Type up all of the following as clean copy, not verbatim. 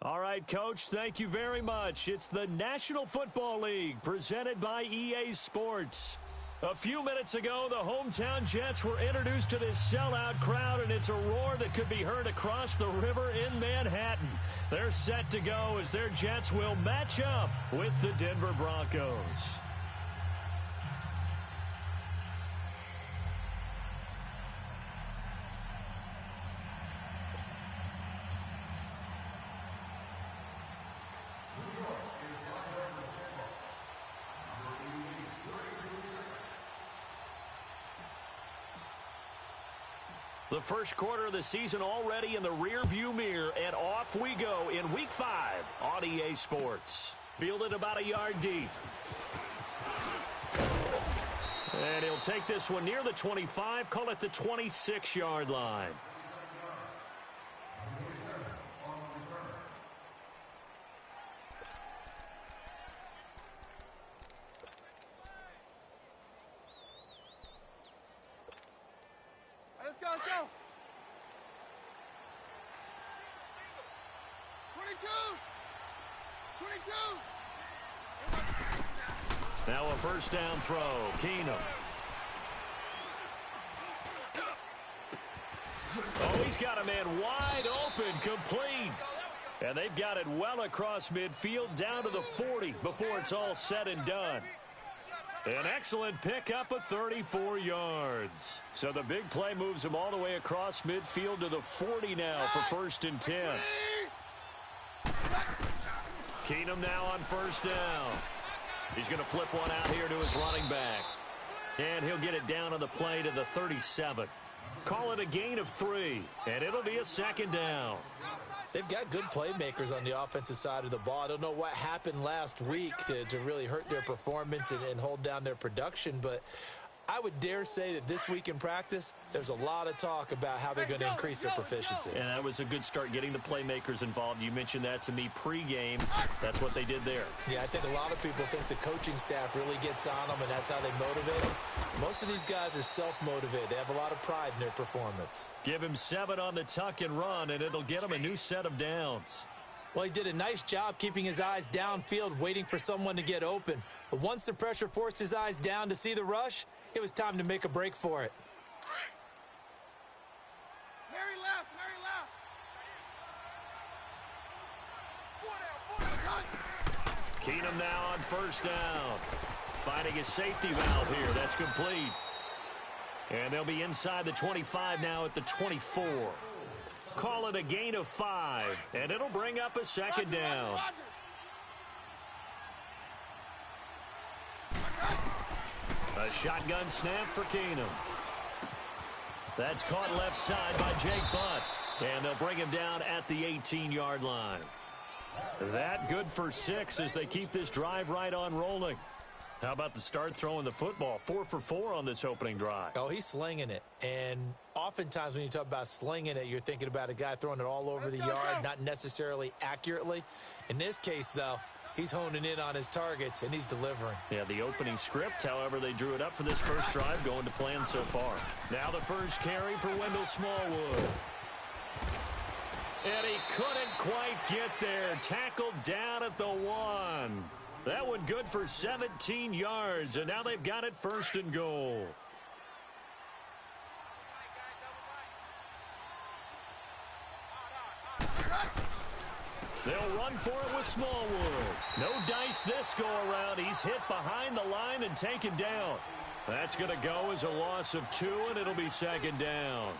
All right, Coach, thank you very much. It's the National Football League presented by EA Sports. A few minutes ago, the hometown Jets were introduced to this sellout crowd, and it's a roar that could be heard across the river in Manhattan. They're set to go as their Jets will match up with the Denver Broncos. The first quarter of the season already in the rearview mirror, and off we go in Week 5 on EA Sports. Fielded about a yard deep. And he'll take this one near the 25, call it the 26-yard line. Let's go. 22. Now a first down throw. Keenum. Oh, he's got a man wide open, complete. And they've got it well across midfield down to the 40 before it's all said and done. An excellent pickup of 34 yards. So the big play moves him all the way across midfield to the 40 now for 1st and 10. Keenum now on first down. He's going to flip one out here to his running back. And he'll get it down on the play to the 37. Call it a gain of 3, and it'll be a 2nd down. They've got good playmakers on the offensive side of the ball. I don't know what happened last week to really hurt their performance and hold down their production, but I would dare say that this week in practice, there's a lot of talk about how they're going to increase their proficiency. And that was a good start, getting the playmakers involved. You mentioned that to me pregame. That's what they did there. Yeah, I think a lot of people think the coaching staff really gets on them, and that's how they motivate them. Most of these guys are self-motivated. They have a lot of pride in their performance. Give him 7 on the tuck and run, and it'll get him a new set of downs. Well, he did a nice job keeping his eyes downfield, waiting for someone to get open. But once the pressure forced his eyes down to see the rush, it was time to make a break for it. Mary left. Keenum now on first down. Finding a safety valve here. That's complete. And they'll be inside the 25 now at the 24. Call it a gain of 5, and it'll bring up a 2nd down. A shotgun snap for Keenum. That's caught left side by Jake Butt. And they'll bring him down at the 18-yard line. That good for 6 as they keep this drive right on rolling. How about the start throwing the football? 4 for 4 on this opening drive. Oh, he's slinging it. And oftentimes when you talk about slinging it, you're thinking about a guy throwing it all over the yard, not necessarily accurately. In this case, though, he's honing in on his targets, and he's delivering. Yeah, the opening script, however, they drew it up for this first drive, going to plan so far. Now the first carry for Wendell Smallwood. And he couldn't quite get there. Tackled down at the 1. That one good for 17 yards, and now they've got it 1st and goal. They'll run for it with Smallwood. No dice this go-around. He's hit behind the line and taken down. That's going to go as a loss of 2, and it'll be 2nd down.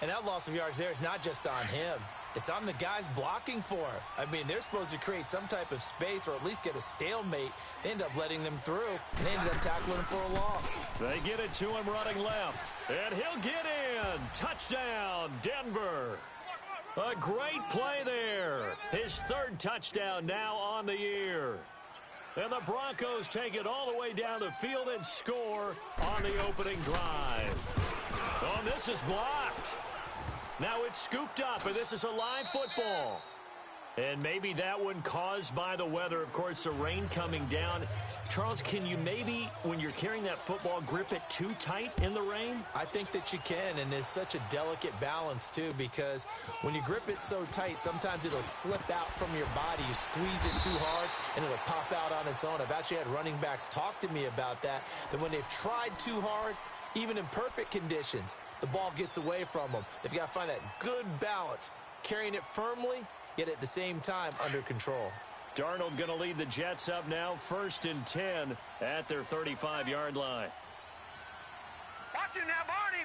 And that loss of yards there is not just on him. It's on the guys blocking for him. I mean, they're supposed to create some type of space or at least get a stalemate. They end up letting them through, and they ended up tackling him for a loss. They get it to him running left, and he'll get in. Touchdown, Denver. A great play there. His 3rd touchdown now on the year. And the Broncos take it all the way down the field and score on the opening drive. Oh, this is blocked. Now it's scooped up, and this is a live football. And maybe that one caused by the weather. Of course, the rain coming down. Charles, can you maybe, when you're carrying that football, grip it too tight in the rain? I think that you can, and it's such a delicate balance, too, because when you grip it so tight, sometimes it'll slip out from your body. You squeeze it too hard, and it'll pop out on its own. I've actually had running backs talk to me about that when they've tried too hard, even in perfect conditions, the ball gets away from them. They've got to find that good balance, carrying it firmly, yet at the same time under control. Darnold going to lead the Jets up now, 1st and 10 at their 35-yard line. Watch him now, Barney!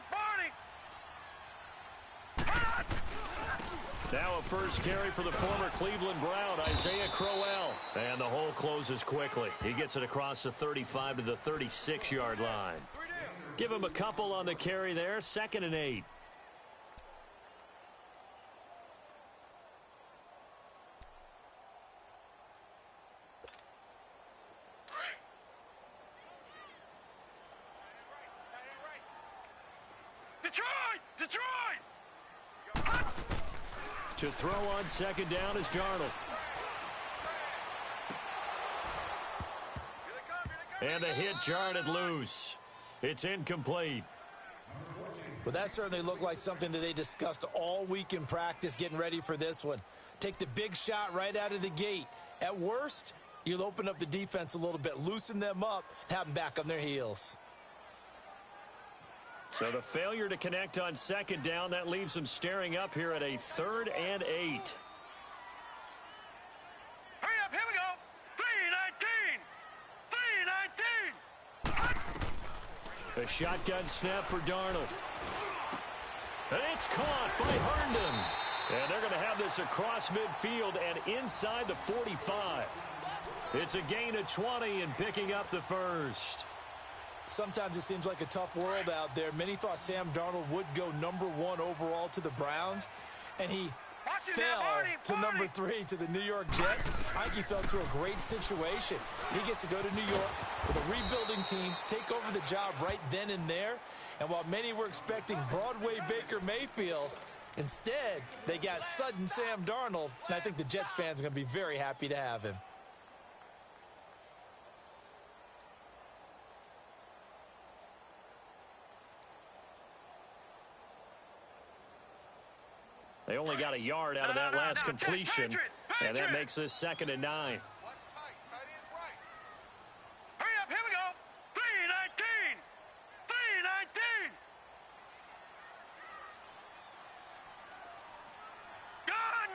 Now a first carry for the former Cleveland Brown, Isaiah Crowell. And the hole closes quickly. He gets it across the 35 to the 36-yard line. Give him a couple on the carry there, 2nd and 8. Detroit! To throw on 2nd down is Darnold. And the hit jarred it loose. It's incomplete. Well, that certainly looked like something that they discussed all week in practice getting ready for this one. Take the big shot right out of the gate. At worst, you'll open up the defense a little bit, loosen them up, have them back on their heels. So the failure to connect on 2nd down, that leaves them staring up here at a 3rd and 8. Hurry up, here we go! 3-19! A shotgun snap for Darnold. And it's caught by Herndon. And they're going to have this across midfield and inside the 45. It's a gain of 20 and picking up the first. Sometimes it seems like a tough world out there. Many thought Sam Darnold would go #1 overall to the Browns, and he fell to number 3 to the New York Jets. I think he fell to a great situation. He gets to go to New York with a rebuilding team, take over the job right then and there. And while many were expecting Broadway Baker Mayfield, instead they got sudden Sam Darnold, and I think the Jets fans are going to be very happy to have him. They only got a yard out of that last completion, and that makes this 2nd and 9. Hurry up, here we go! 3-19! 3-19! Gone!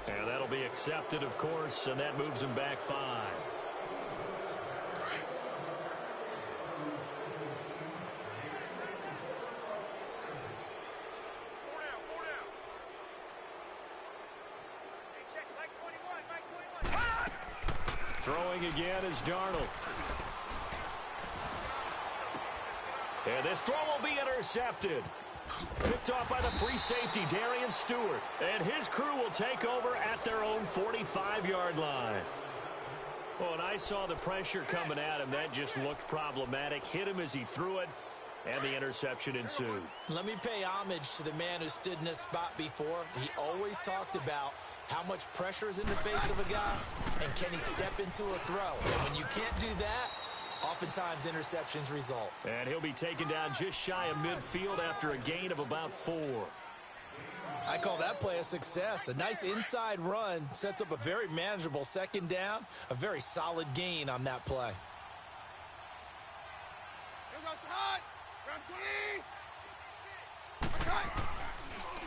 And that'll be accepted, of course, and that moves him back 5. Throwing again is Darnold. And this throw will be intercepted. Picked off by the free safety, Darian Stewart. And his crew will take over at their own 45-yard line. Well, and I saw the pressure coming at him. That just looked problematic. Hit him as he threw it, and the interception ensued. Let me pay homage to the man who stood in this spot before. He always talked about how much pressure is in the face of a guy, and can he step into a throw? And when you can't do that, oftentimes interceptions result. And he'll be taken down just shy of midfield after a gain of about 4. I call that play a success. A nice inside run sets up a very manageable 2nd down, a very solid gain on that play.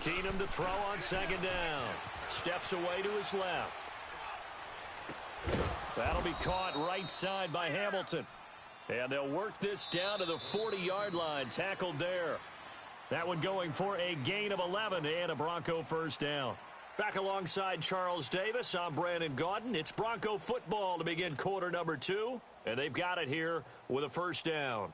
Keenum to throw on 2nd down. Steps away to his left. That'll be caught right side by Hamilton. And they'll work this down to the 40-yard line. Tackled there. That one going for a gain of 11 and a Bronco 1st down. Back alongside Charles Davis, I'm Brandon Gaudin. It's Bronco football to begin quarter number 2. And they've got it here with a 1st down.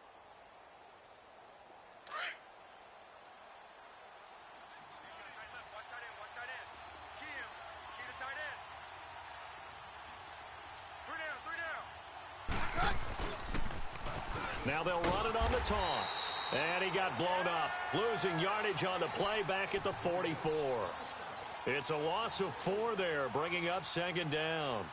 Now they'll run it on the toss. And he got blown up, losing yardage on the play back at the 44. It's a loss of 4 there, bringing up second down.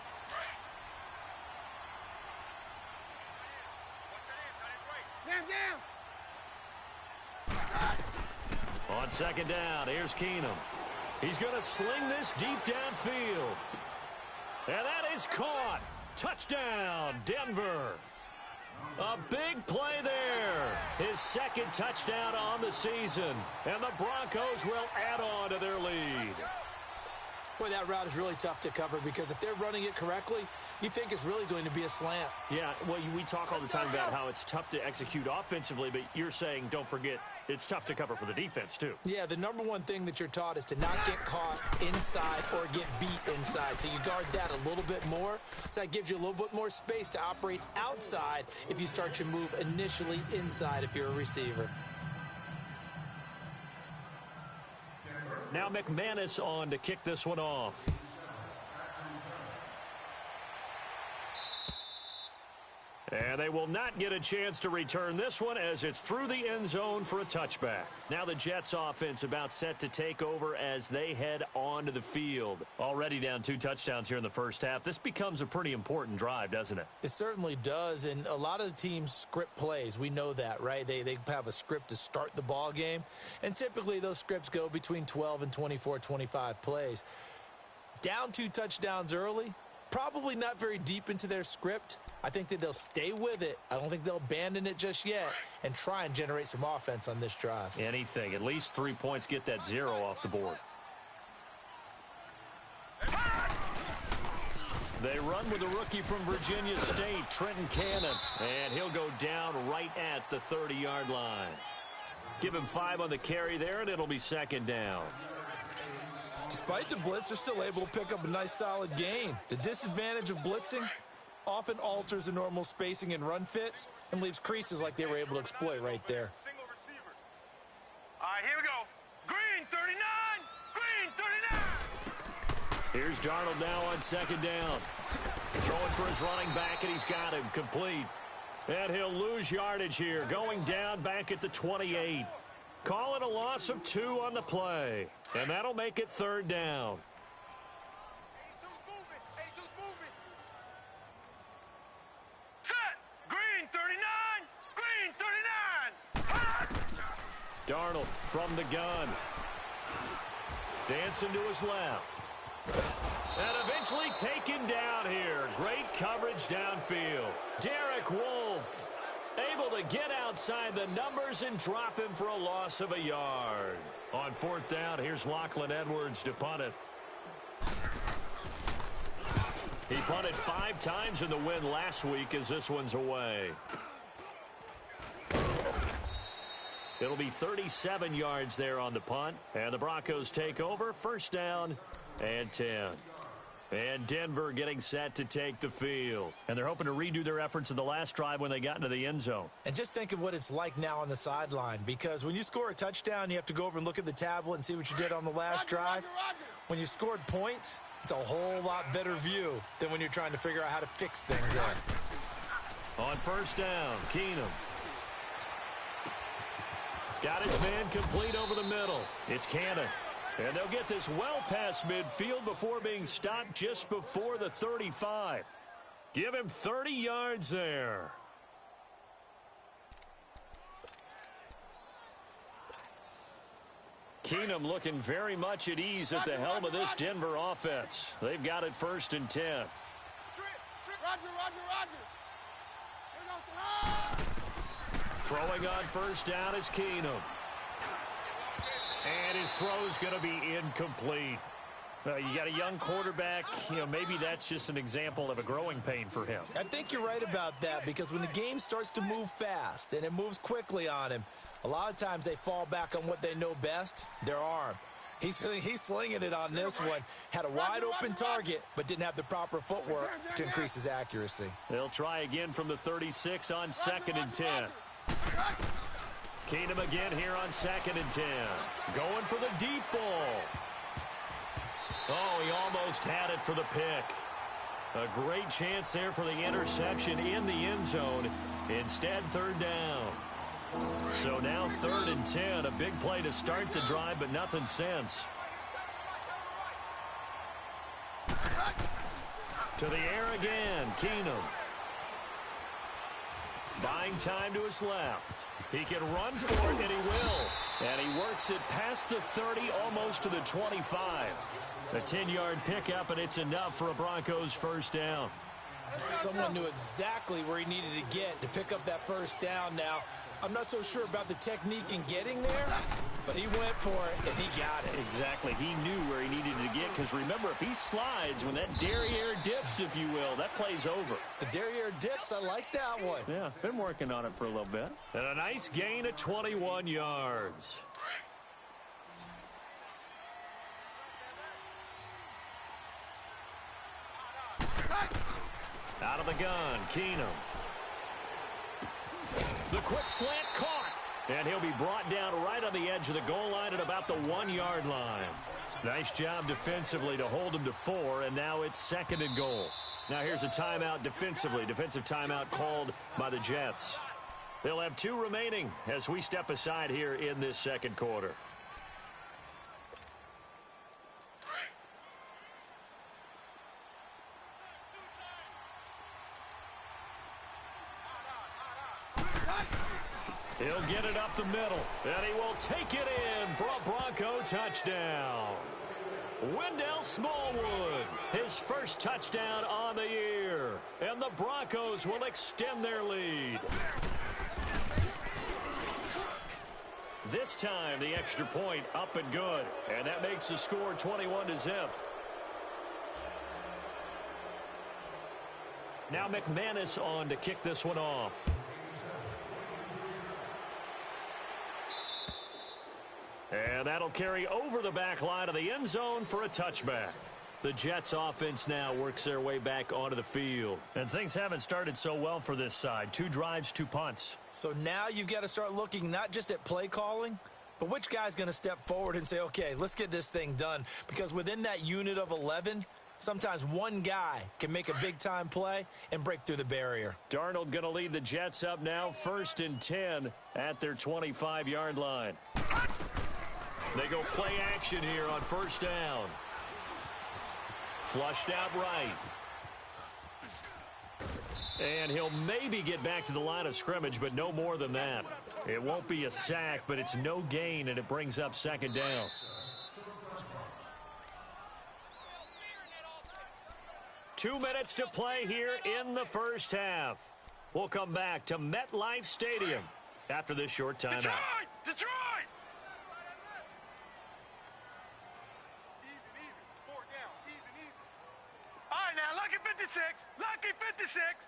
On second down, here's Keenum. He's going to sling this deep downfield. And that is caught. Touchdown, Denver. A big play there. His second touchdown on the season. And the Broncos will add on to their lead. Boy, that route is really tough to cover because if they're running it correctly, you think it's really going to be a slant. Yeah, well, we talk all the time about how it's tough to execute offensively, but you're saying, don't forget, it's tough to cover for the defense, too. Yeah, the number one thing that you're taught is to not get caught inside or get beat inside. So you guard that a little bit more. So that gives you a little bit more space to operate outside if you start your move initially inside if you're a receiver. Now McManus on to kick this one off. And they will not get a chance to return this one as it's through the end zone for a touchback. Now the Jets offense about set to take over as they head onto the field. Already down 2 touchdowns here in the first half. This becomes a pretty important drive, doesn't it? It certainly does, and a lot of the teams script plays. We know that, right? They have a script to start the ball game, and typically those scripts go between 12 and 24, 25 plays. Down 2 touchdowns early, probably not very deep into their script. I think that they'll stay with it. I don't think they'll abandon it just yet and try and generate some offense on this drive. Anything. At least 3 points, get that 0 off the board. They run with a rookie from Virginia State, Trenton Cannon, and he'll go down right at the 30-yard line. Give him 5 on the carry there, and it'll be second down. Despite the blitz, they're still able to pick up a nice solid gain. The disadvantage of blitzing often alters the normal spacing and run fits and leaves creases like they were able to exploit right there. All right, here we go. Green 39. Green 39. Here's Darnold now on second down. Throwing for his running back, and he's got him complete. And he'll lose yardage here, going down back at the 28. Calling a loss of 2 on the play. And that'll make it third down. Set. Green 39. Green 39. Darnold from the gun. Dancing to his left. And eventually taken down here. Great coverage downfield. Derek Wolfe able to get outside the numbers and drop him for a loss of a yard. On 4th down, here's Lachlan Edwards to punt it. He punted 5 times in the win last week as this one's away. It'll be 37 yards there on the punt. And the Broncos take over. First down and 10. And Denver getting set to take the field. And they're hoping to redo their efforts in the last drive when they got into the end zone. And just think of what it's like now on the sideline, because when you score a touchdown, you have to go over and look at the tablet and see what you did on the last drive. When you scored points, it's a whole lot better view than when you're trying to figure out how to fix things up. On first down, Keenum. Got his man complete over the middle. It's Cannon. And they'll get this well past midfield before being stopped just before the 35. Give him 30 yards there. Keenum looking very much at ease at the helm of this Denver offense. They've got it 1st and 10. Throwing on first down is Keenum. And his throw's going to be incomplete. You got a young quarterback. Maybe that's just an example of a growing pain for him. I think you're right about that, because when the game starts to move fast and it moves quickly on him, a lot of times they fall back on what they know best, their arm. He's slinging it on this one. Had a wide open target, but didn't have the proper footwork to increase his accuracy. They'll try again from the 36 on 2nd and 10. Keenum again here on 2nd and 10. Going for the deep ball. Oh, he almost had it for the pick. A great chance there for the interception in the end zone. Instead, third down. So now 3rd and 10. A big play to start the drive, but nothing since. To the air again, Keenum. Buying time to his left. He can run for it, and he will. And he works it past the 30, almost to the 25. A 10-yard pickup, and it's enough for a Broncos first down. Someone knew exactly where he needed to get to pick up that first down. Now, I'm not so sure about the technique in getting there, but he went for it, and he got it. Exactly. He knew where he needed to get, because remember, if he slides, when that derriere dips, if you will, that play's over. The derriere dips, I like that one. Yeah, been working on it for a little bit. And a nice gain of 21 yards. Out of the gun, Keenum. The quick slant caught. And he'll be brought down right on the edge of the goal line at about the 1-yard line. Nice job defensively to hold him to 4, and now it's 2nd and goal. Now here's a timeout defensively. Defensive timeout called by the Jets. They'll have 2 remaining as we step aside here in this second quarter. He'll get it up the middle, and he will take it in for a Bronco touchdown. Wendell Smallwood, his first touchdown on the year, and the Broncos will extend their lead. This time, the extra point up and good, and that makes the score 21-0. Now McManus on to kick this one off. And that'll carry over the back line of the end zone for a touchback. The Jets offense now works their way back onto the field. And things haven't started so well for this side. 2 drives, 2 punts. So now you've got to start looking not just at play calling, but which guy's going to step forward and say, okay, let's get this thing done. Because within that unit of 11, sometimes one guy can make a big-time play and break through the barrier. Darnold going to lead the Jets up now, 1st and 10 at their 25-yard line. They go play action here on 1st down. Flushed out right. And he'll maybe get back to the line of scrimmage, but no more than that. It won't be a sack, but it's no gain, and it brings up 2nd down. Two minutes to play here in the first half. We'll come back to MetLife Stadium after this short timeout. Detroit! All right, now, lucky 56. Lucky 56.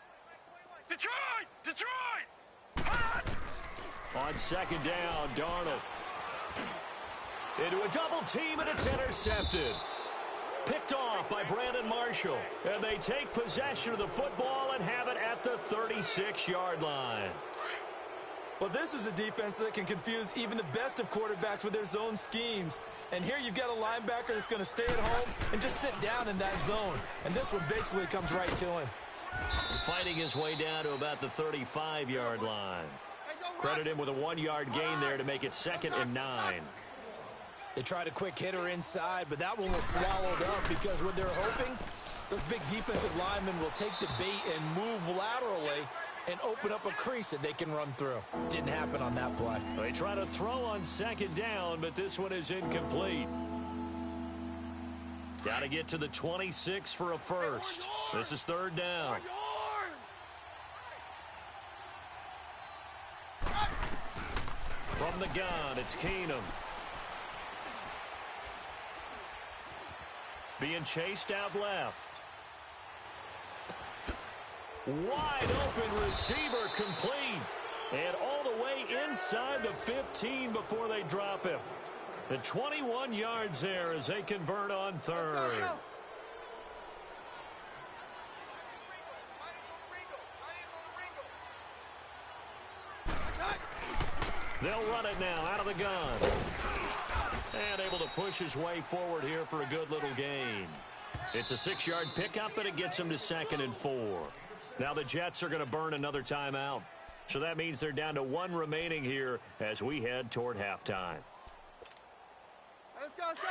Detroit! Hot! On 2nd down, Darnold. Into a double team, and it's intercepted. Picked off by Brandon Marshall. And they take possession of the football and have it at the 36-yard line. Well, this is a defense that can confuse even the best of quarterbacks with their zone schemes. And here you've got a linebacker that's going to stay at home and just sit down in that zone. And this one basically comes right to him. Fighting his way down to about the 35-yard line. Credit him with a 1-yard gain there to make it 2nd and 9. They tried a quick hitter inside, but that one was swallowed up because what they're hoping, those big defensive linemen will take the bait and move laterally and open up a crease that they can run through. Didn't happen on that play. They try to throw on 2nd down, but this one is incomplete. Got to get to the 26 for a first. This is 3rd down. From the gun, it's Keenum. Being chased out left. Wide open receiver complete. And all the way inside the 15 before they drop him. The 21 yards there as they convert on 3rd. They'll run it now out of the gun. And able to push his way forward here for a good little gain. It's a 6-yard pickup, and it gets them to 2nd and 4. Now the Jets are going to burn another timeout. So that means they're down to 1 remaining here as we head toward halftime. Let's go, let's go.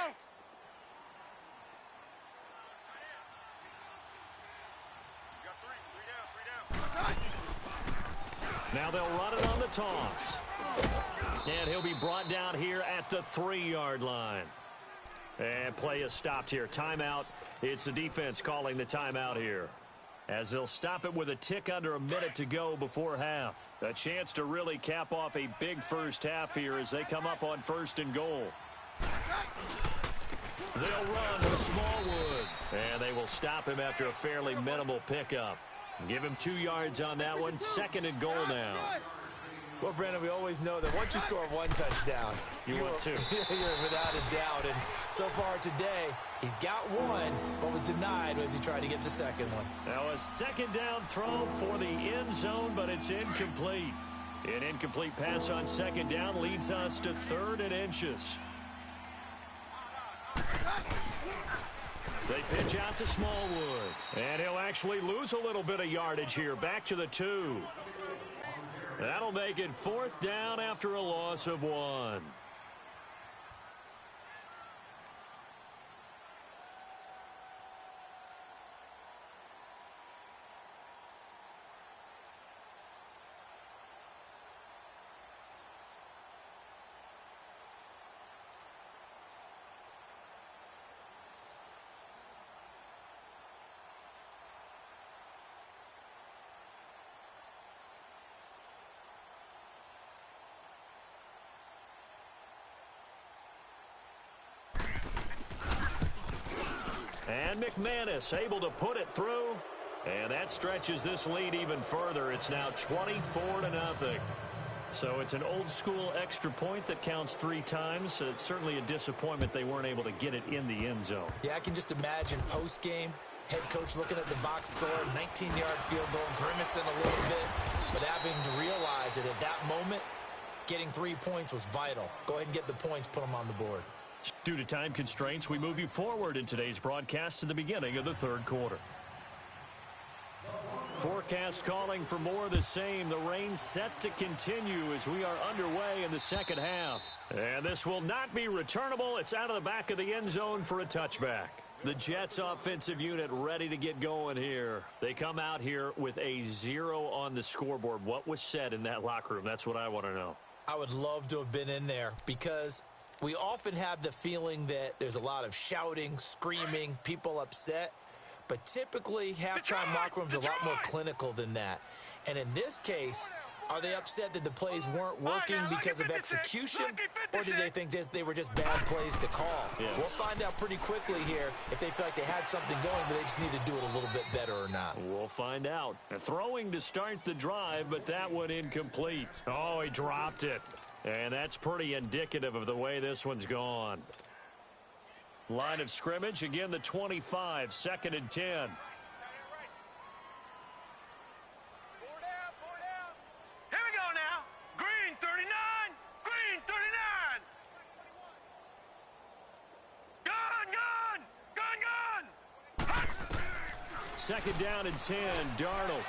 Now they'll run it on the toss. And he'll be brought down here at the 3-yard line. And play is stopped here. Timeout. It's the defense calling the timeout here, as they'll stop it with a tick under a minute to go before half. A chance to really cap off a big first half here as they come up on 1st and goal. They'll run with Smallwood, and they will stop him after a fairly minimal pickup. Give him 2 yards on that one. 2nd and goal now. Well, Brandon, we always know that once you score 1 touchdown, you want 2. You're without a doubt. And so far today, he's got 1, but was denied as he tried to get the 2nd one. Now a 2nd down throw for the end zone, but it's incomplete. An incomplete pass on 2nd down leads us to 3rd and inches. They pitch out to Smallwood, and he'll actually lose a little bit of yardage here. Back to the 2. That'll make it 4th down after a loss of 1. And McManus able to put it through. And that stretches this lead even further. It's now 24-0. So it's an old-school extra point that counts 3 times. It's certainly a disappointment they weren't able to get it in the end zone. Yeah, I can just imagine post-game, head coach looking at the box score, 19-yard field goal, grimacing a little bit, but having to realize that at that moment, getting 3 points was vital. Go ahead and get the points, put them on the board. Due to time constraints, we move you forward in today's broadcast to the beginning of the 3rd quarter. Forecast calling for more of the same. The rain set to continue as we are underway in the 2nd half. And this will not be returnable. It's out of the back of the end zone for a touchback. The Jets offensive unit ready to get going here. They come out here with a 0 on the scoreboard. What was said in that locker room? That's what I want to know. I would love to have been in there because we often have the feeling that there's a lot of shouting, screaming, people upset. But typically, halftime locker rooms are a lot more clinical than that. And in this case, are they upset that the plays weren't working because of execution? Or did they think they were just bad plays to call? Yeah. We'll find out pretty quickly here if they feel like they had something going, but they just need to do it a little bit better or not. We'll find out. Throwing to start the drive, but that one incomplete. Oh, he dropped it. And that's pretty indicative of the way this one's gone. Line of scrimmage, again, the 25, 2nd and 10. Here we go now. Green 39. Green 39. Gun. 2nd down and 10. Darnold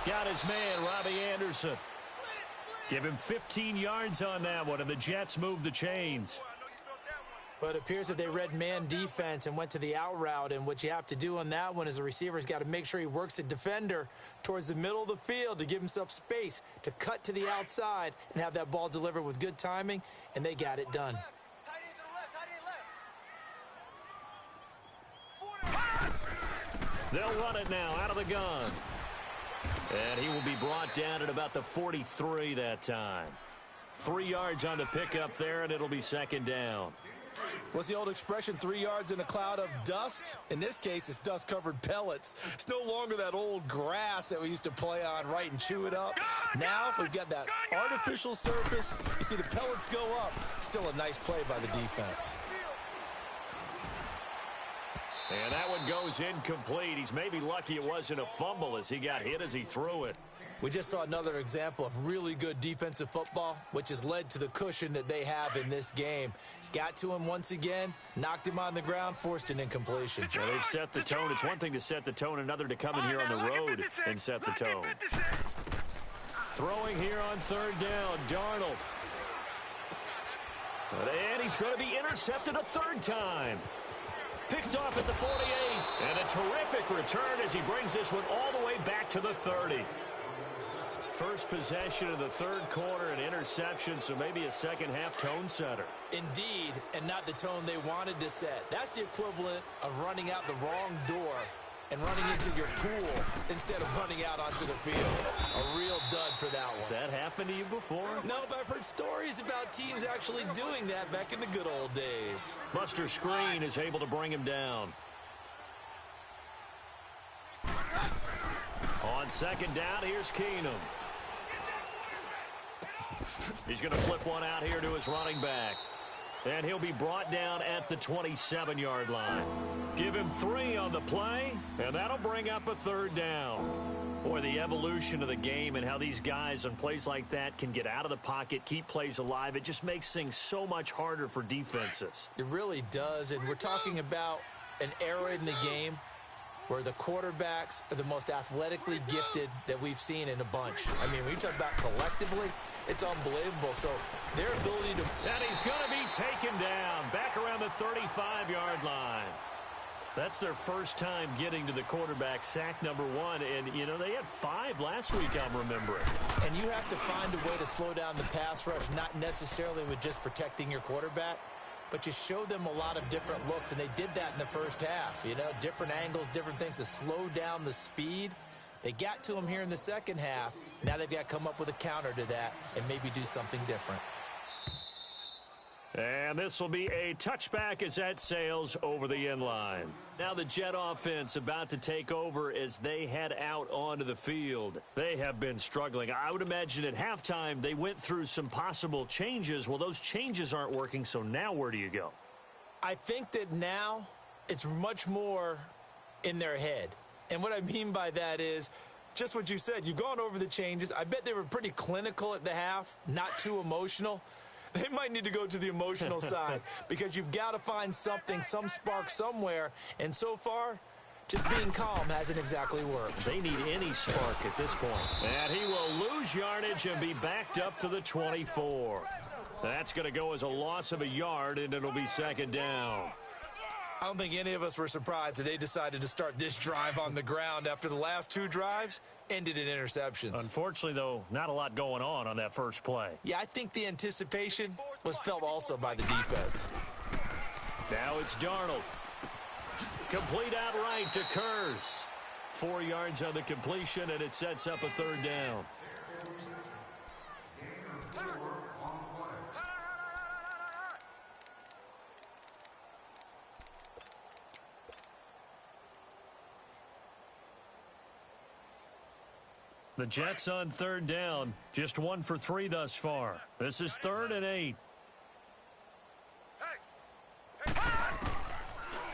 got his man, Robbie Anderson. Give him 15 yards on that one, and the Jets move the chains. But it appears that they read man defense and went to the out route, and what you have to do on that one is the receiver's got to make sure he works a defender towards the middle of the field to give himself space to cut to the outside and have that ball delivered with good timing, and they got it done. They'll run it now out of the gun. And he will be brought down at about the 43 that time. 3 yards on the pickup there, and it'll be 2nd down. What's the old expression, 3 yards in a cloud of dust? In this case, it's dust-covered pellets. It's no longer that old grass that we used to play on, right, and chew it up. Now we've got that artificial surface. You see the pellets go up. Still a nice play by the defense. And that one goes incomplete. He's maybe lucky it wasn't a fumble as he got hit as he threw it. We just saw another example of really good defensive football, which has led to the cushion that they have in this game. Got to him once again, knocked him on the ground, forced an incompletion. Well, they've set the tone. It's one thing to set the tone, another to come in here on the road and set the tone. Throwing here on third down, Darnold. And he's going to be intercepted a third time. Picked off at the 48. And a terrific return as he brings this one all the way back to the 30. First possession of the third quarter, an interception, so maybe a second-half tone setter. Indeed, and not the tone they wanted to set. That's the equivalent of running out the wrong door and running into your pool instead of running out onto the field. A real dud for that one. Has that happened to you before? No, but I've heard stories about teams actually doing that back in the good old days. Buster Screen is able to bring him down. On second down, here's Keenum. He's going to flip one out here to his running back. And he'll be brought down at the 27-yard line. Give him 3 on the play, and that'll bring up a third down. Boy, the evolution of the game and how these guys on plays like that can get out of the pocket, keep plays alive, it just makes things so much harder for defenses. It really does, and we're talking about an era in the game where the quarterbacks are the most athletically gifted that we've seen in a bunch. I mean, when you talk about collectively, it's unbelievable. So their ability to... And he's going to be taken down back around the 35-yard line. That's their first time getting to the quarterback, sack number 1. And, you know, they had 5 last week, I'm remembering. And you have to find a way to slow down the pass rush, not necessarily with just protecting your quarterback, but you show them a lot of different looks, and they did that in the first half. You know, different angles, different things to slow down the speed. They got to him here in the second half. Now they've got to come up with a counter to that and maybe do something different. And this will be a touchback as that sails over the end line. Now the Jet offense about to take over as they head out onto the field. They have been struggling. I would imagine at halftime they went through some possible changes. Well, those changes aren't working, so now where do you go? I think that now it's much more in their head. And what I mean by that is just what you said. You've gone over the changes. I bet they were pretty clinical at the half, not too emotional. They might need to go to the emotional side because you've got to find something, some spark somewhere. And so far, just being calm hasn't exactly worked. They need any spark at this point. And he will lose yardage and be backed up to the 24. That's going to go as a loss of a yard, and it'll be second down. I don't think any of us were surprised that they decided to start this drive on the ground after the last 2 drives ended in interceptions. Unfortunately, though, not a lot going on that first play. Yeah, I think the anticipation was felt also by the defense. Now it's Darnold. Complete outright to Kurz. 4 yards on the completion, and it sets up a third down. The Jets on third down, just 1 for 3 thus far. This is 3rd and 8.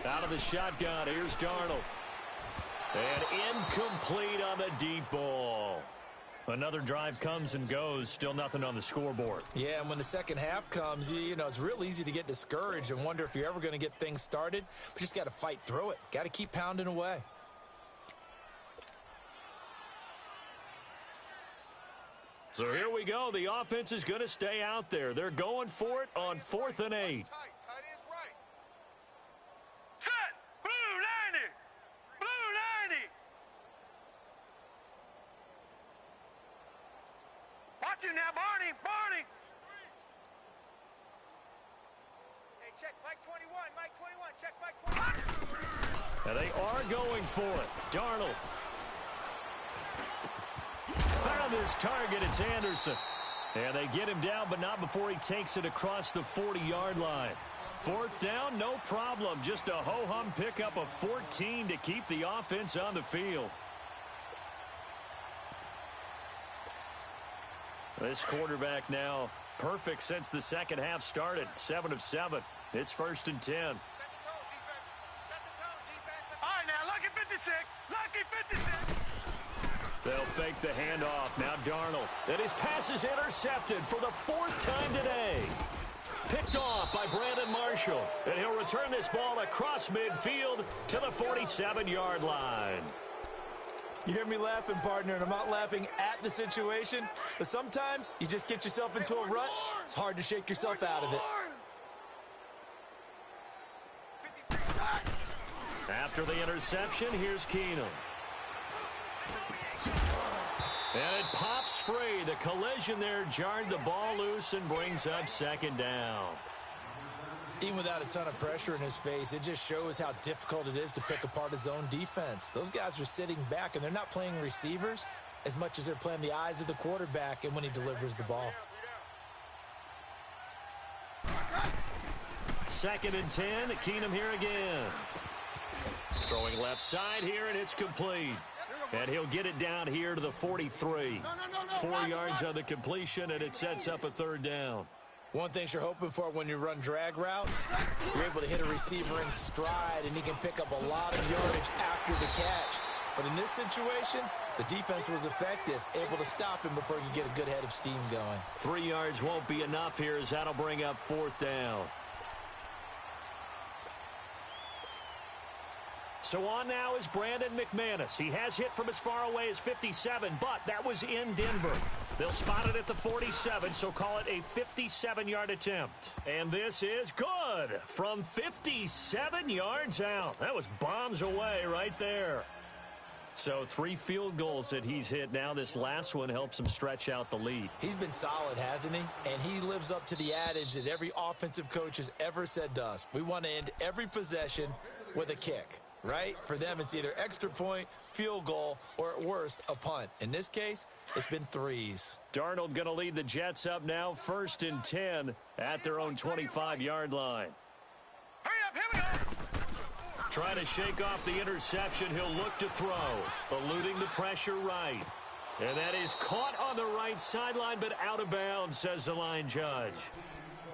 Out of the shotgun, here's Darnold. And incomplete on the deep ball. Another drive comes and goes, still nothing on the scoreboard. Yeah, and when the second half comes, you know, it's real easy to get discouraged and wonder if you're ever going to get things started. But you just got to fight through it. Got to keep pounding away. So here we go. The offense is going to stay out there. They're going for it on 4th and 8. Set! Blue 90! Blue 90! Watch it now, Barney! Barney! Hey, check Mike 21. Mike 21. Check Mike 21. And they are going for it. Darnold. Found his target. It's Anderson. And they get him down, but not before he takes it across the 40-yard line. 4th down, no problem. Just a ho-hum pickup of 14 to keep the offense on the field. This quarterback now perfect since the second half started. 7 of 7. It's 1st and 10. Set the tone, defense. Set the tone, defense. All right, now, lucky 56. Lucky 56. They'll fake the handoff. Now Darnold. And his pass is intercepted for the 4th time today. Picked off by Brandon Marshall. And he'll return this ball across midfield to the 47-yard line. You hear me laughing, partner, and I'm not laughing at the situation, but sometimes you just get yourself into a rut. It's hard to shake yourself out of it. After the interception, here's Keenum. And it pops free. The collision there jarred the ball loose and brings up second down. Even without a ton of pressure in his face, it just shows how difficult it is to pick apart his own defense. Those guys are sitting back, and they're not playing receivers as much as they're playing the eyes of the quarterback and when he delivers the ball. 2nd and 10. Keenum here again. Throwing left side here, and it's complete. And he'll get it down here to the 43. 4 yards on the completion, and it sets up a 3rd down. One thing you're hoping for when you run drag routes, you're able to hit a receiver in stride, and he can pick up a lot of yardage after the catch. But in this situation, the defense was effective, able to stop him before he could get a good head of steam going. 3 yards won't be enough here as that'll bring up 4th down. So on now is Brandon McManus. He has hit from as far away as 57, but that was in Denver. They'll spot it at the 47, so call it a 57-yard attempt. And this is good from 57 yards out. That was bombs away right there. So 3 field goals that he's hit now. This last one helps him stretch out the lead. He's been solid, hasn't he? And he lives up to the adage that every offensive coach has ever said to us. We want to end every possession with a kick. Right? For them, it's either extra point, field goal, or at worst, a punt. In this case, it's been 3s. Darnold going to lead the Jets up now, 1st and 10 at their own 25-yard line. Hurry up, here we go. Trying to shake off the interception. He'll look to throw, eluding the pressure right. And that is caught on the right sideline, but out of bounds, says the line judge.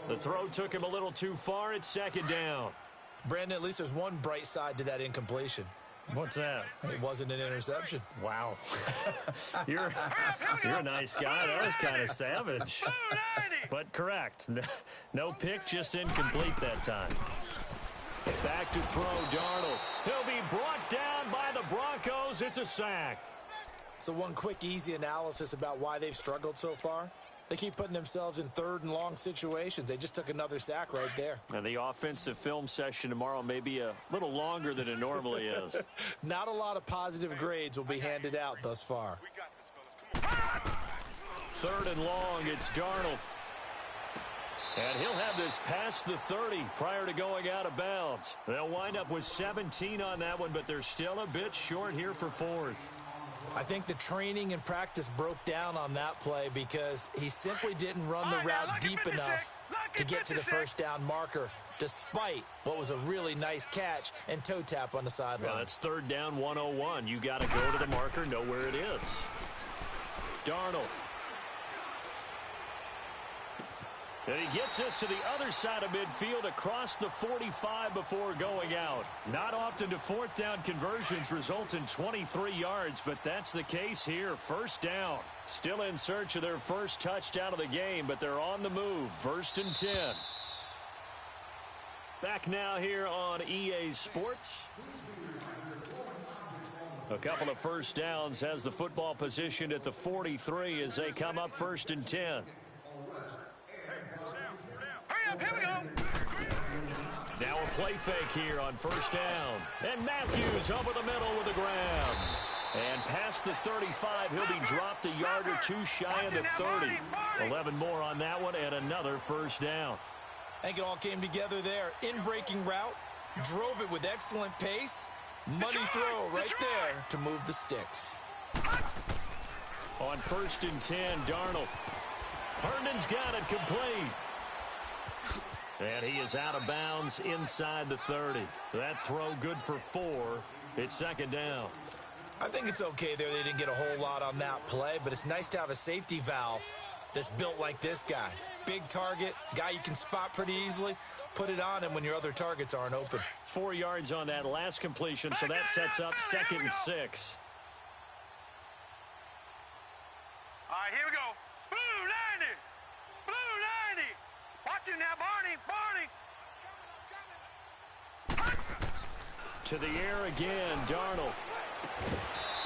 The throw took him a little too far. It's 2nd down. Brandon, at least there's one bright side to that incompletion. What's that? It wasn't an interception. Wow. You're a nice guy. That was kind of savage. But correct. No pick, just incomplete that time. Back to throw, Darnold. He'll be brought down by the Broncos. It's a sack. So one quick, easy analysis about why they've struggled so far. They keep putting themselves in 3rd and long situations. They just took another sack right there. And the offensive film session tomorrow may be a little longer than it normally is. Not a lot of positive grades will be handed out thus far. 3rd and long, it's Darnold. And he'll have this past the 30 prior to going out of bounds. They'll wind up with 17 on that one, but they're still a bit short here for 4th. I think the training and practice broke down on that play because he simply didn't run the route deep enough to get to the 1st down marker, despite what was a really nice catch and toe tap on the sideline. Well, that's 3rd down 101. You got to go to the marker, know where it is. Darnold. And he gets us to the other side of midfield across the 45 before going out. Not often do 4th down conversions result in 23 yards, but that's the case here. 1st down. Still in search of their first touchdown of the game, but they're on the move. 1st and 10. Back now here on EA Sports. A couple of 1st downs has the football position at the 43 as they come up 1st and 10. Here we go. Now a play fake here on 1st down. And Matthews over the middle with the grab. And past the 35, he'll be dropped a yard or 2 shy of the 30. 11 more on that one and another 1st down. I think it all came together there. In-breaking route, drove it with excellent pace. Money throw right there to move the sticks. On 1st and 10, Darnold. Herndon's got it complete. And he is out of bounds inside the 30. That throw good for 4. It's 2nd down. I think it's okay there. They didn't get a whole lot on that play, but it's nice to have a safety valve that's built like this guy. Big target, guy you can spot pretty easily. Put it on him when your other targets aren't open. 4 yards on that last completion, so that sets up 2nd and 6. All right, here we go. Blue 90. Blue 90. Watch it now, Barney. To the air again, Darnold.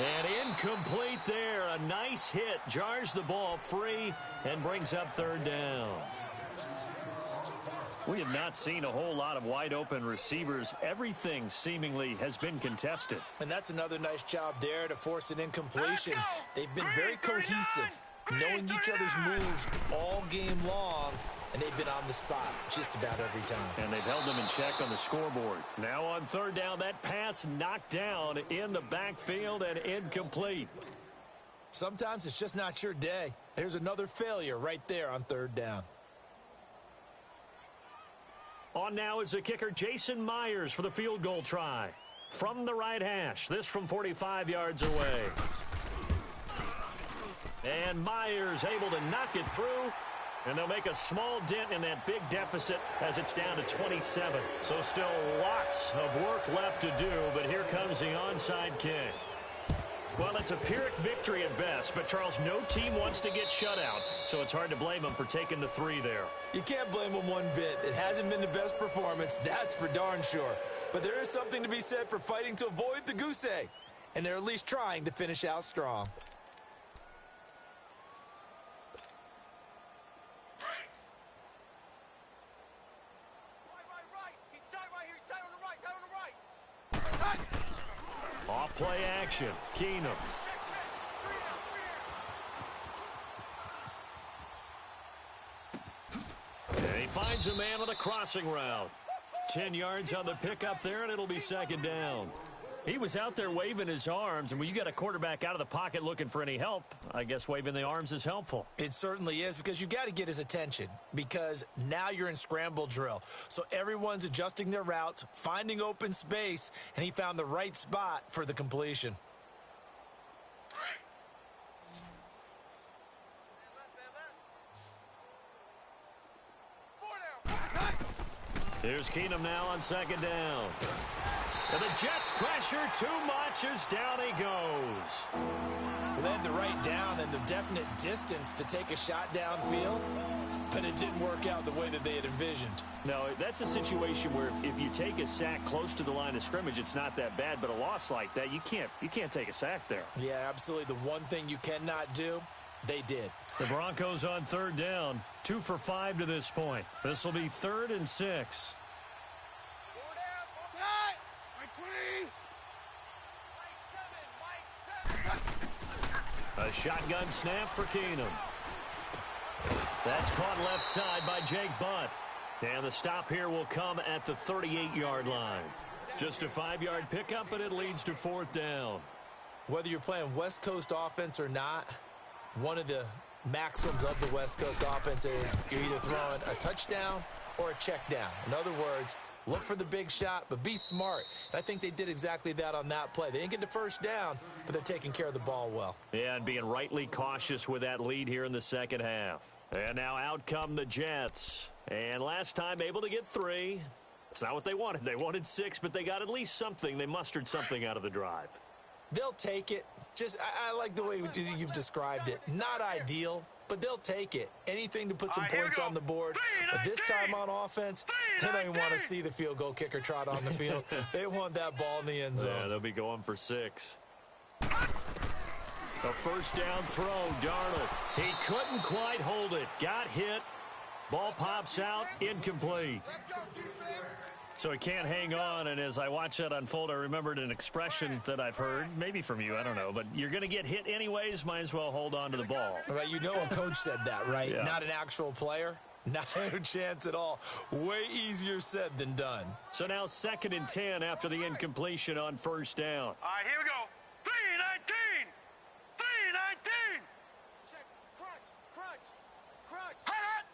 And incomplete there. A nice hit. Jars the ball free and brings up third down. We have not seen a whole lot of wide-open receivers. Everything seemingly has been contested. And that's another nice job there to force an incompletion. They've been very cohesive, knowing each other's moves all game long, and they've been on the spot just about every time. And they've held them in check on the scoreboard. Now on third down, that pass knocked down in the backfield and incomplete. Sometimes it's just not your day. There's another failure right there on third down. On now is the kicker, Jason Myers, for the field goal try. From the right hash, this from 45 yards away. And Myers able to knock it through. And they'll make a small dent in that big deficit as it's down to 27. So still lots of work left to do, but here comes the onside kick. Well, it's a Pyrrhic victory at best, but, Charles, no team wants to get shut out, so it's hard to blame them for taking the 3 there. You can't blame them one bit. It hasn't been the best performance, that's for darn sure. But there is something to be said for fighting to avoid the goose egg, and they're at least trying to finish out strong. Off-play action. Keenum. And he finds a man on the crossing route. 10 yards on the pickup there, and it'll be second down. He was out there waving his arms, and when you got a quarterback out of the pocket looking for any help, I guess waving the arms is helpful. It certainly is, because you got to get his attention, because now you're in scramble drill. So everyone's adjusting their routes, finding open space, and he found the right spot for the completion. Here's Keenum now on second down. And the Jets pressure too much as down he goes. Well, they had the right down and the definite distance to take a shot downfield, but it didn't work out the way that they had envisioned. No, that's a situation where if you take a sack close to the line of scrimmage, it's not that bad, but a loss like that, you can't take a sack there. Yeah, absolutely. The one thing you cannot do, they did. The Broncos on third down, 2 for 5 to this point. This will be 3rd and 6. A shotgun snap for Keenum. That's caught left side by Jake Butt. And the stop here will come at the 38-yard line. Just a 5-yard pickup, and it leads to 4th down. Whether you're playing West Coast offense or not, one of the maxims of the West Coast offense is you're either throwing a touchdown or a check down. In other words, look for the big shot, but be smart. And I think they did exactly that on that play. They didn't get the first down, but they're taking care of the ball well. Yeah, and being rightly cautious with that lead here in the second half. And now out come the Jets. And last time able to get 3. It's not what they wanted. They wanted 6, but they got at least something. They mustered something out of the drive. They'll take it. I like the way you've described it. Not ideal, but they'll take it. Anything to put some points on the board. But this time on offense, they don't even want to see the field goal kicker trot on the field. They want that ball in the end zone. Yeah, they'll be going for 6. A first down throw, Darnold. He couldn't quite hold it. Got hit. Ball pops out, incomplete. So he can't hang on, and as I watch that unfold, I remembered an expression that I've heard, maybe from you, I don't know, but you're going to get hit anyways, might as well hold on to the ball. Right, you know a coach said that, right? Yeah. Not an actual player. Not a chance at all. Way easier said than done. So now 2nd and 10 after the incompletion on first down. All right, here we go. 3-19. 3-19. Check. Crunch. Crunch. Crunch. Hot.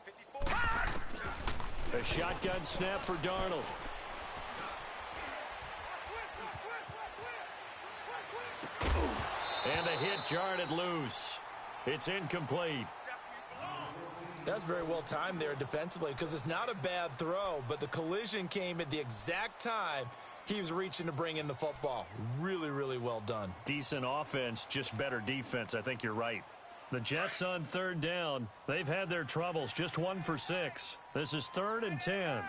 54. A shotgun snap for Darnold. And a hit jarred it loose. It's incomplete. That's very well timed there defensively, because it's not a bad throw, but the collision came at the exact time he was reaching to bring in the football. Really, really well done. Decent offense, just better defense. I think you're right. The Jets on third down. They've had their troubles. Just 1 for 6. This is 3rd and 10.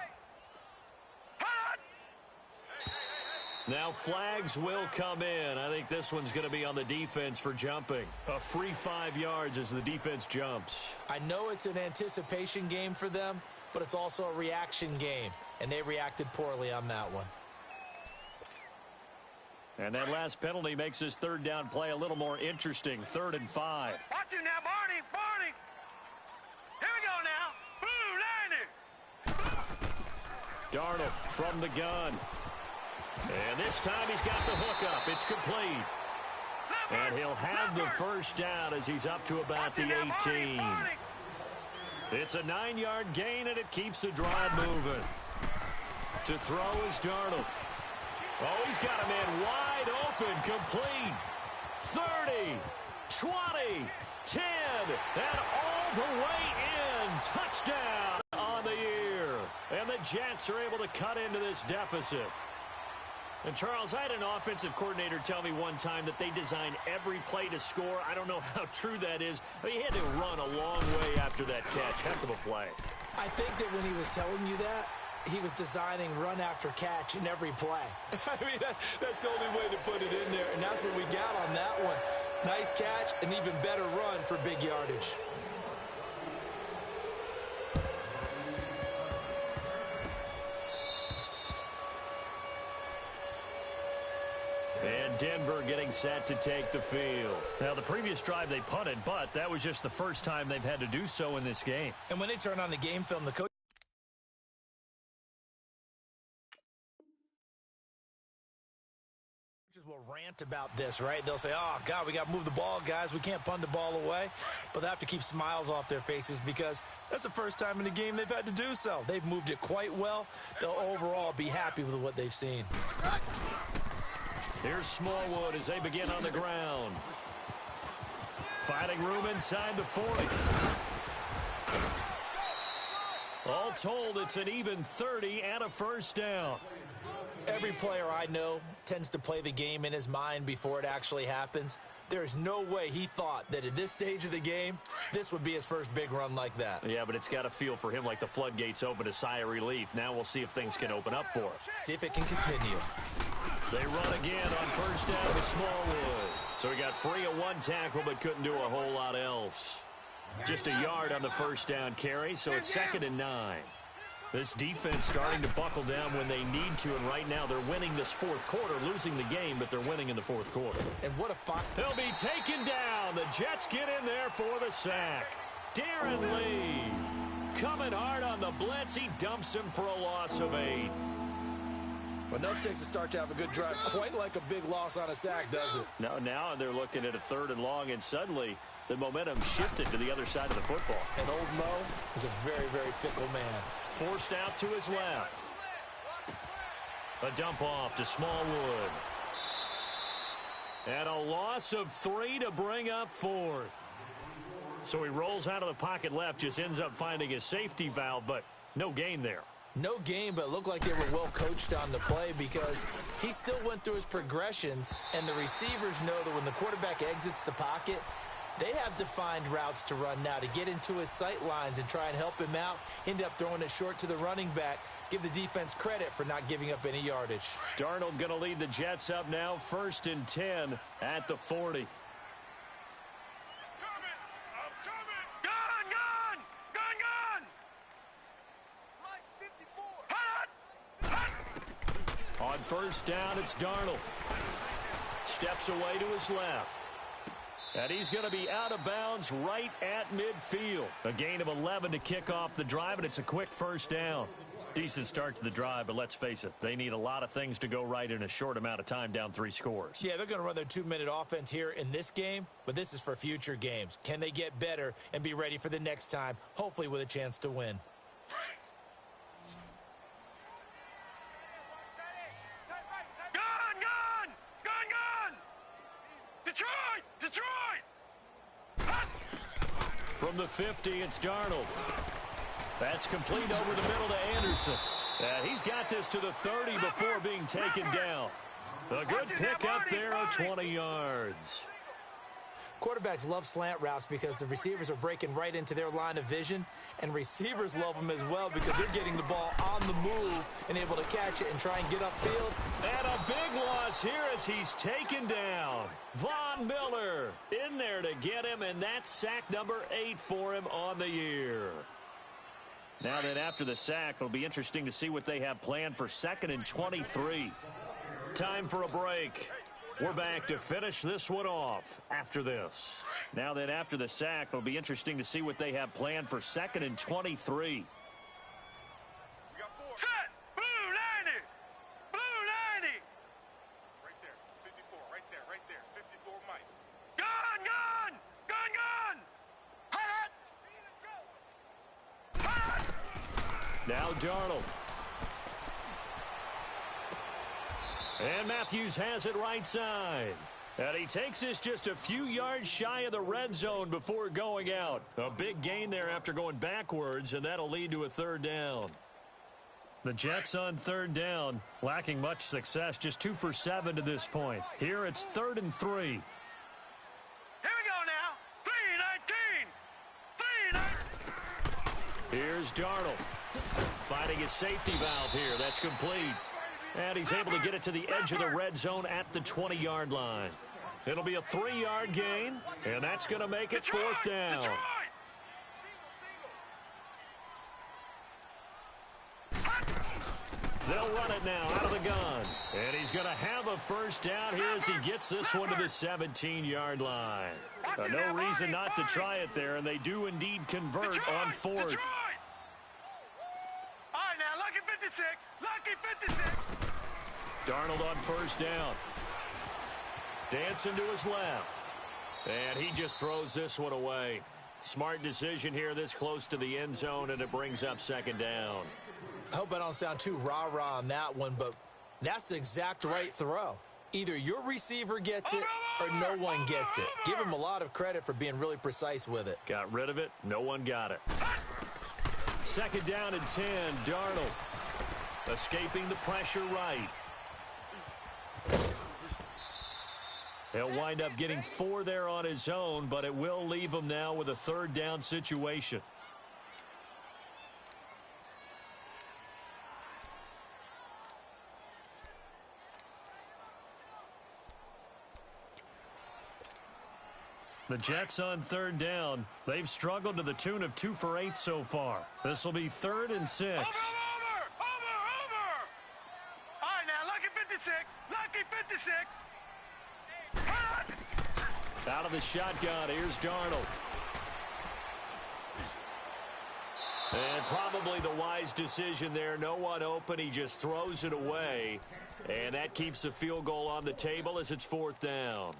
Now flags will come in. I think this one's going to be on the defense for jumping. A free 5 yards as the defense jumps. I know it's an anticipation game for them, but it's also a reaction game, and they reacted poorly on that one. And that last penalty makes this third down play a little more interesting. 3rd and 5. Watch it now, Barney. Barney. Here we go now. Blue 90. Darnold from the gun. And this time he's got the hook up. It's complete. And he'll have the first down as he's up to about the 18. It's a 9-yard gain, and it keeps the drive moving. To throw is Darnold. Oh, he's got a man wide open, complete. 30, 20, 10, and all the way in. Touchdown on the year. And the Jets are able to cut into this deficit. And, Charles, I had an offensive coordinator tell me one time that they designed every play to score. I don't know how true that is. I mean, he had to run a long way after that catch. Heck of a play. I think that when he was telling you that, he was designing run after catch in every play. I mean, that's the only way to put it in there, and that's what we got on that one. Nice catch, and even better run for big yardage. And Denver getting set to take the field. Now, the previous drive they punted, but that was just the first time they've had to do so in this game. And when they turn on the game film, the coach will rant about this, right? They'll say, oh, God, we got to move the ball, guys. We can't punt the ball away. But they have to keep smiles off their faces because that's the first time in the game they've had to do so. They've moved it quite well. They'll overall be happy with what they've seen. Here's Smallwood as they begin on the ground. Finding room inside the 40. All told, it's an even 30 and a first down. Every player I know tends to play the game in his mind before it actually happens. There's no way he thought that at this stage of the game, this would be his first big run like that. Yeah, but it's got to feel for him like the floodgates open, a sigh of relief. Now we'll see if things can open up for him. See if it can continue. They run again on first down with Smallwood. So he got free of one tackle but couldn't do a whole lot else. Just a yard on the first down carry, so it's 2nd and 9. This defense starting to buckle down when they need to, and right now they're winning this fourth quarter, losing the game, but they're winning in the fourth quarter. And what a fight. He'll be taken down. The Jets get in there for the sack. Darren Lee coming hard on the blitz. He dumps him for a loss of 8. Well, enough takes a start to have a good drive, quite like a big loss on a sack, does it? No, now they're looking at a 3rd and long, and suddenly the momentum shifted to the other side of the football. And old Mo is a very, very fickle man. Forced out to his left. A dump off to Smallwood. And a loss of 3 to bring up 4th. So he rolls out of the pocket left, just ends up finding his safety valve, but no gain there. No gain, but it looked like they were well coached on the play because he still went through his progressions, and the receivers know that when the quarterback exits the pocket, they have defined routes to run now to get into his sight lines and try and help him out. End up throwing it short to the running back. Give the defense credit for not giving up any yardage. Darnold going to lead the Jets up now, 1st and 10 at the 40. On first down, it's Darnold. Steps away to his left. And he's going to be out of bounds right at midfield. A gain of 11 to kick off the drive, and it's a quick first down. Decent start to the drive, but let's face it, they need a lot of things to go right in a short amount of time, down 3 scores. Yeah, they're going to run their 2-minute offense here in this game, but this is for future games. Can they get better and be ready for the next time, hopefully with a chance to win? From the 50, it's Darnold. That's complete over the middle to Anderson. He's got this to the 30 before being taken down. A good pick up there of 20 yards. Quarterbacks love slant routes because the receivers are breaking right into their line of vision, and receivers love them as well because they're getting the ball on the move and able to catch it and try and get upfield. And a big loss here as he's taken down. Von Miller in there to get him, and that's sack number 8 for him on the year. Now that after the sack, it'll be interesting to see what they have planned for 2nd and 23. Time for a break. We're back to finish this one off after this. Now that after the sack, it'll be interesting to see what they have planned for 2nd and 23. Set! Blue 90! Blue 90! Right there. 54. Right there. 54 Mike. Gun! Gun! Gun! Gun! Hot! Hot! Now Darnold. And Matthews has it right side. And he takes this just a few yards shy of the red zone before going out. A big gain there after going backwards, and that'll lead to a 3rd down. The Jets on 3rd down, lacking much success, just 2 for 7 to this point. Here it's 3rd and 3. Here we go now. 3-19. 3-19. Here's Darnold. Finding his safety valve here. That's complete. And he's able to get it to the edge of the red zone at the 20-yard line. It'll be a 3-yard gain, and that's going to make it 4th down. Detroit! They'll run it now out of the gun. And he's going to have a 1st down here as he gets this one to the 17-yard line. No reason not to try it there, and they do indeed convert on 4th. Detroit! All right, now, lucky 56. Lucky 56. Darnold on 1st down. Dancing to his left. And he just throws this one away. Smart decision here this close to the end zone, and it brings up 2nd down. I hope I don't sound too rah-rah on that one, but that's the exact right throw. Either your receiver gets it or no one gets it. Give him a lot of credit for being really precise with it. Got rid of it. No one got it. 2nd down and 10. Darnold escaping the pressure right. He'll wind up getting 4 there on his own, but it will leave him now with a 3rd down situation. The Jets on 3rd down. They've struggled to the tune of 2 for 8 so far. This will be 3rd and 6. Over! All right, now, lucky 56. Lucky 56. Out of the shotgun, here's Darnold. And probably the wise decision there. No one open. He just throws it away. And that keeps the field goal on the table as it's 4th down.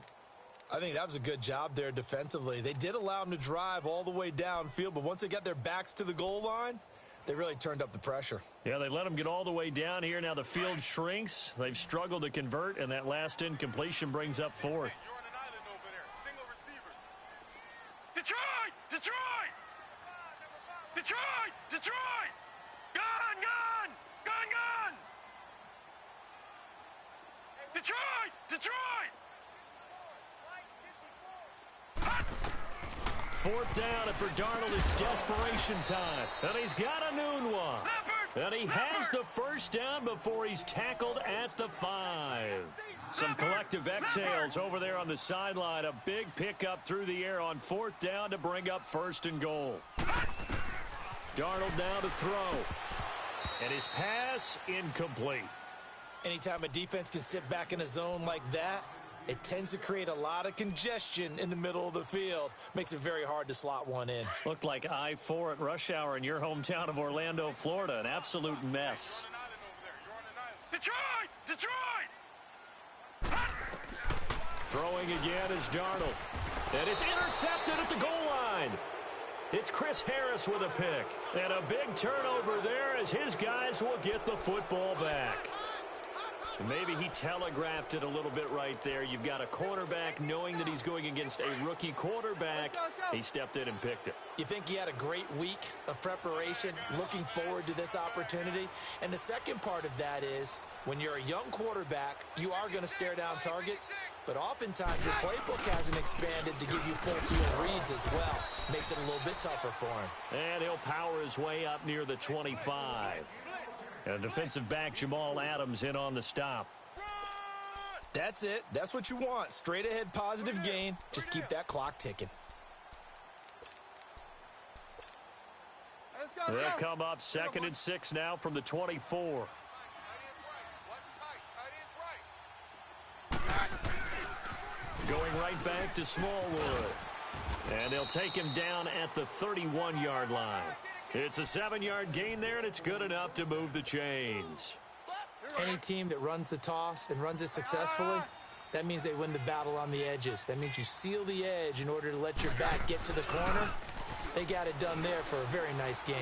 I think that was a good job there defensively. They did allow them to drive all the way downfield, but once they got their backs to the goal line, they really turned up the pressure. Yeah, they let them get all the way down here. Now the field shrinks. They've struggled to convert, and that last incompletion brings up 4th. You're on an island over there. Single receiver. Detroit! Detroit! Detroit! Detroit! Gun! Gun! Gun! Gun! Detroit! Detroit! 4th down, and for Darnold, it's desperation time. And he's got a noon one. And he has the 1st down before he's tackled at the 5. Some collective exhales over there on the sideline. A big pickup through the air on 4th down to bring up 1st and goal. Darnold now to throw. And his pass incomplete. Anytime a defense can sit back in a zone like that, it tends to create a lot of congestion in the middle of the field. Makes it very hard to slot one in. Looked like I-4 at rush hour in your hometown of Orlando, Florida. An absolute mess. Detroit! Detroit! Throwing again is Darnold. And it's intercepted at the goal line. It's Chris Harris with a pick. And a big turnover there as his guys will get the football back. Maybe he telegraphed it a little bit right there. You've got a quarterback knowing that he's going against a rookie quarterback. He stepped in and picked it. You think he had a great week of preparation, looking forward to this opportunity? And the second part of that is, when you're a young quarterback, you are going to stare down targets, but oftentimes your playbook hasn't expanded to give you full field reads as well. Makes it a little bit tougher for him. And he'll power his way up near the 25. And defensive back Jamal Adams in on the stop. That's it. That's what you want. Straight ahead positive gain. Just keep that clock ticking. They'll come up 2nd and 6 now from the 24. Going right back to Smallwood. And they'll take him down at the 31-yard line. It's a 7-yard gain there, and it's good enough to move the chains. Any team that runs the toss and runs it successfully, that means they win the battle on the edges. That means you seal the edge in order to let your back get to the corner. They got it done there for a very nice game.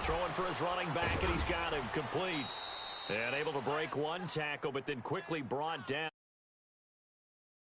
Throwing for his running back, and he's got him complete. And able to break one tackle, but then quickly brought down.